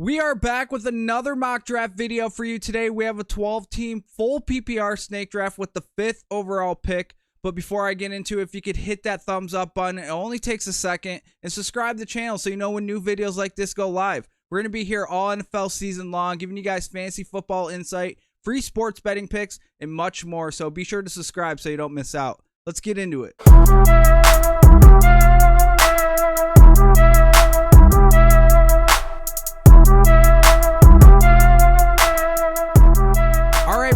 We are back with another mock draft video for you today. We have a 12-team full PPR snake draft with the 5th overall pick. But before I get into it, if you could hit that thumbs up button, it only takes a second, and subscribe to the channel so you know when new videos like this go live. We're going to be here all NFL season long, giving you guys fantasy football insight, free sports betting picks, and much more. So be sure to subscribe so you don't miss out. Let's get into it.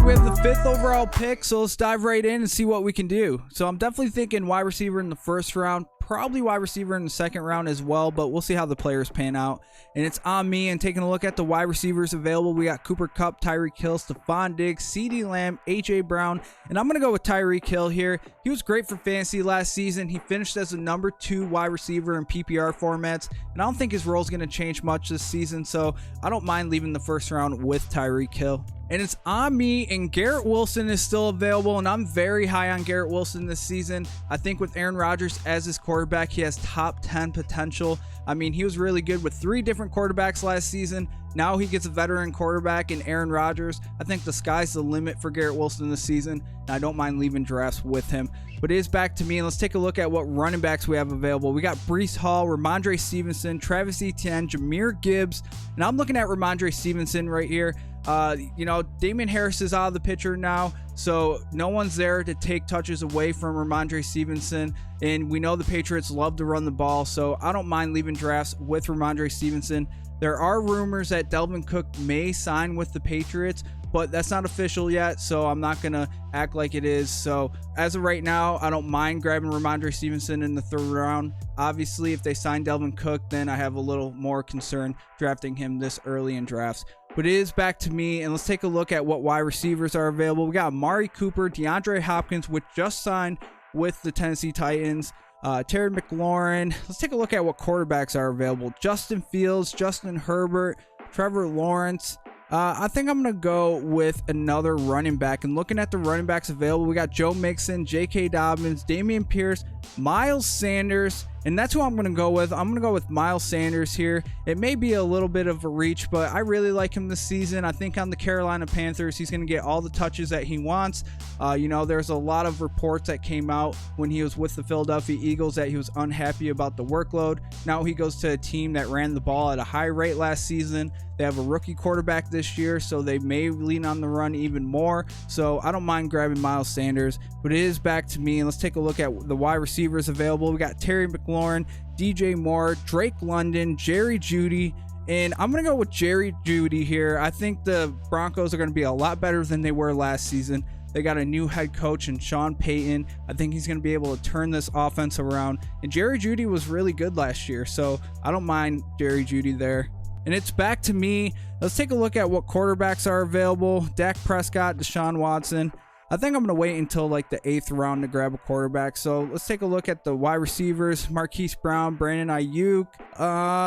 We have the 5th overall pick, so let's dive right in and see what we can do. So I'm definitely thinking wide receiver in the first round, probably wide receiver in the second round as well, but we'll see how the players pan out. And it's on me, and taking a look at the wide receivers available, we got Cooper Kupp, Tyreek Hill, Stephon Diggs, CeeDee Lamb, A.J. Brown, and I'm going to go with Tyreek Hill here. He was great for fantasy last season. He finished as the number 2 wide receiver in PPR formats, and I don't think his role is going to change much this season, so I don't mind leaving the first round with Tyreek Hill. And it's on me, and Garrett Wilson is still available, and I'm very high on Garrett Wilson this season. I think with Aaron Rodgers as his quarterback, he has top 10 potential. I mean, he was really good with 3 different quarterbacks last season. Now he gets a veteran quarterback in Aaron Rodgers. I think the sky's the limit for Garrett Wilson this season, and I don't mind leaving drafts with him. But it is back to me, and let's take a look at what running backs we have available. We got Breece Hall, Ramondre Stevenson, Travis Etienne, Jahmyr Gibbs, and I'm looking at Ramondre Stevenson right here. Damian Harris is out of the picture now, so no one's there to take touches away from Ramondre Stevenson, and we know the Patriots love to run the ball, so I don't mind leaving drafts with Ramondre Stevenson. There are rumors that Dalvin Cook may sign with the Patriots, but that's not official yet, so I'm not going to act like it is. So as of right now, I don't mind grabbing Ramondre Stevenson in the 3rd round. Obviously, if they sign Dalvin Cook, then I have a little more concern drafting him this early in drafts. But it is back to me, and let's take a look at what wide receivers are available. We got Amari Cooper, DeAndre Hopkins, which just signed with the Tennessee Titans. Terry McLaurin. Let's take a look at what quarterbacks are available. Justin Fields, Justin Herbert, Trevor Lawrence. I think I'm going to go with another running back. And looking at the running backs available, we got Joe Mixon, J.K. Dobbins, Dameon Pierce, Miles Sanders, and that's who I'm going to go with. I'm going to go with Miles Sanders here. It may be a little bit of a reach, but I really like him this season. I think on the Carolina Panthers, he's going to get all the touches that he wants. There's a lot of reports that came out when he was with the Philadelphia Eagles that he was unhappy about the workload. Now he goes to a team that ran the ball at a high rate last season. They have a rookie quarterback this year, so they may lean on the run even more. So I don't mind grabbing Miles Sanders, but it is back to me. And let's take a look at the wide receivers available. We got Terry McLaurin, DJ Moore, Drake London, Jerry Jeudy, and I'm going to go with Jerry Jeudy here. I think the Broncos are going to be a lot better than they were last season. They got a new head coach in Sean Payton. I think he's going to be able to turn this offense around. And Jerry Jeudy was really good last year, so I don't mind Jerry Jeudy there. And it's back to me. Let's take a look at what quarterbacks are available. Dak Prescott, Deshaun Watson. I think I'm going to wait until like the 8th round to grab a quarterback. So let's take a look at the wide receivers. Marquise Brown, Brandon Ayuk.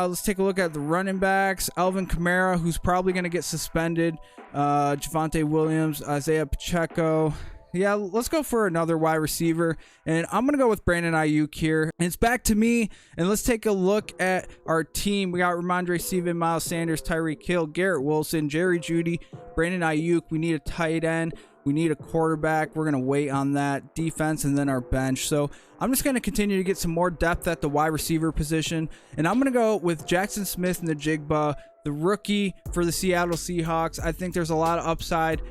Let's take a look at the running backs. Alvin Kamara, who's probably going to get suspended. Javonte Williams, Isaiah Pacheco. Yeah, let's go for another wide receiver, and I'm going to go with Brandon Ayuk here. And it's back to me, and let's take a look at our team. We got Ramondre Stevenson, Miles Sanders, Tyreek Hill, Garrett Wilson, Jerry Jeudy, Brandon Ayuk. We need a tight end. We need a quarterback. We're going to wait on that defense and then our bench. So I'm just going to continue to get some more depth at the wide receiver position, and I'm going to go with Jackson Smith and the Jigba, the rookie for the Seattle Seahawks. I think there's a lot of upside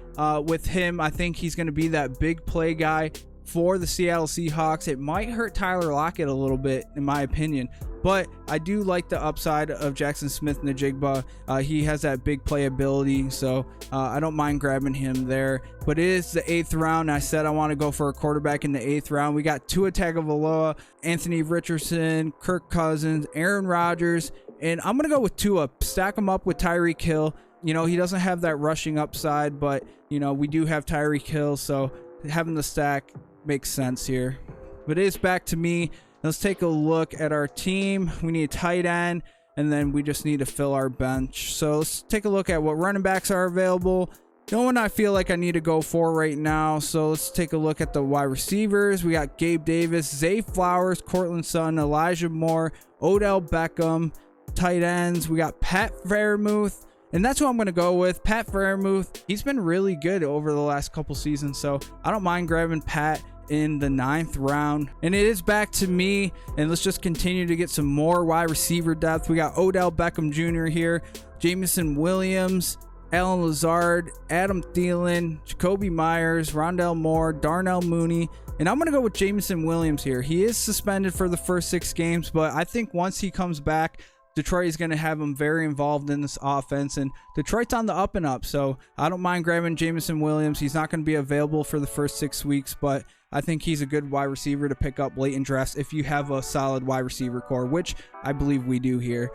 with him. I think he's going to be that big play guy for the Seattle Seahawks. It might hurt Tyler Lockett a little bit, in my opinion, but I do like the upside of Jackson Smith and the Jigba. He has that big play ability, so I don't mind grabbing him there. But it is the 8th round. I said I want to go for a quarterback in the 8th round. We got Tua Tagovailoa, Anthony Richardson, Kirk Cousins, Aaron Rodgers, and I'm going to go with Tua. Stack him up with Tyreek Hill. He doesn't have that rushing upside, but, we do have Tyreek Hill, so having the stack makes sense here. But it is back to me. Let's take a look at our team. We need a tight end, and then we just need to fill our bench. So let's take a look at what running backs are available. No one I feel like I need to go for right now. So let's take a look at the wide receivers. We got Gabe Davis, Zay Flowers, Cortland Sutton, Elijah Moore, Odell Beckham, tight ends, we got Pat Freiermuth. And that's who I'm going to go with. Pat Freiermuth. He's been really good over the last couple seasons, so I don't mind grabbing Pat in the 9th round. And it is back to me, and let's just continue to get some more wide receiver depth. We got Odell Beckham Jr. here, Jameson Williams, Alan Lazard, Adam Thielen, Jacoby Myers, Rondell Moore, Darnell Mooney, and I'm going to go with Jameson Williams here. He is suspended for the first 6 games, but I think once he comes back, Detroit is going to have him very involved in this offense, and Detroit's on the up and up, so I don't mind grabbing Jameson Williams. He's not going to be available for the first 6 weeks, but I think he's a good wide receiver to pick up late in drafts if you have a solid wide receiver core, which I believe we do here.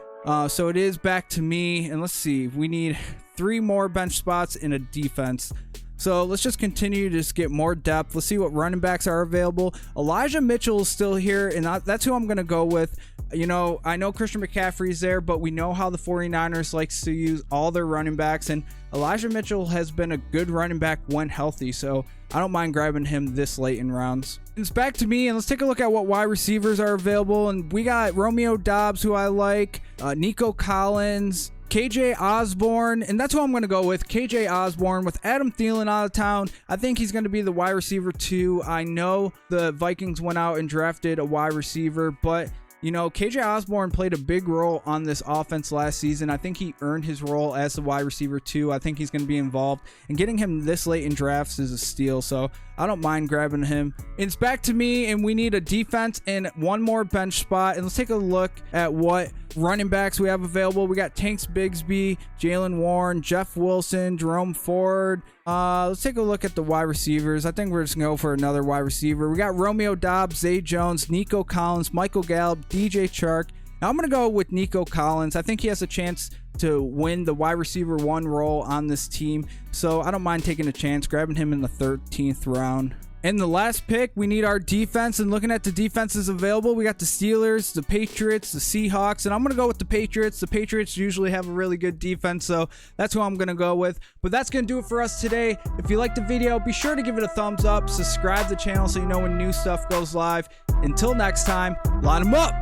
So it is back to me, and let's see. We need 3 more bench spots in a defense. So let's just continue to just get more depth. Let's see what running backs are available. Elijah Mitchell is still here, and that's who I'm going to go with. You know, I know Christian McCaffrey's there, but we know how the 49ers likes to use all their running backs, and Elijah Mitchell has been a good running back when healthy, so I don't mind grabbing him this late in rounds. It's back to me, and let's take a look at what wide receivers are available, and we got Romeo Doubs, who I like, Nico Collins, KJ Osborne, and that's who I'm going to go with, KJ Osborne. With Adam Thielen out of town, I think he's going to be the wide receiver 2. I know the Vikings went out and drafted a wide receiver, but you know, KJ Osborne played a big role on this offense last season. I think he earned his role as the wide receiver 2. I think he's going to be involved, and getting him this late in drafts is a steal, so I don't mind grabbing him. It's back to me, and we need a defense and 1 more bench spot, and let's take a look at what running backs we have available. We got Tanks Bigsby, Jalen Warren, Jeff Wilson, Jerome Ford. Let's take a look at the wide receivers. I think we're just going to go for another wide receiver. We got Romeo Doubs, Zay Jones, Nico Collins, Michael Gallup, DJ Chark. Now I'm going to go with Nico Collins. I think he has a chance to win the wide receiver 1 role on this team, so I don't mind taking a chance, grabbing him in the 13th round. In the last pick, we need our defense, and looking at the defenses available, we got the Steelers, the Patriots, the Seahawks, and I'm going to go with the Patriots. The Patriots usually have a really good defense, so that's who I'm going to go with. But that's going to do it for us today. If you liked the video, be sure to give it a thumbs up, subscribe to the channel so you know when new stuff goes live. Until next time, line them up!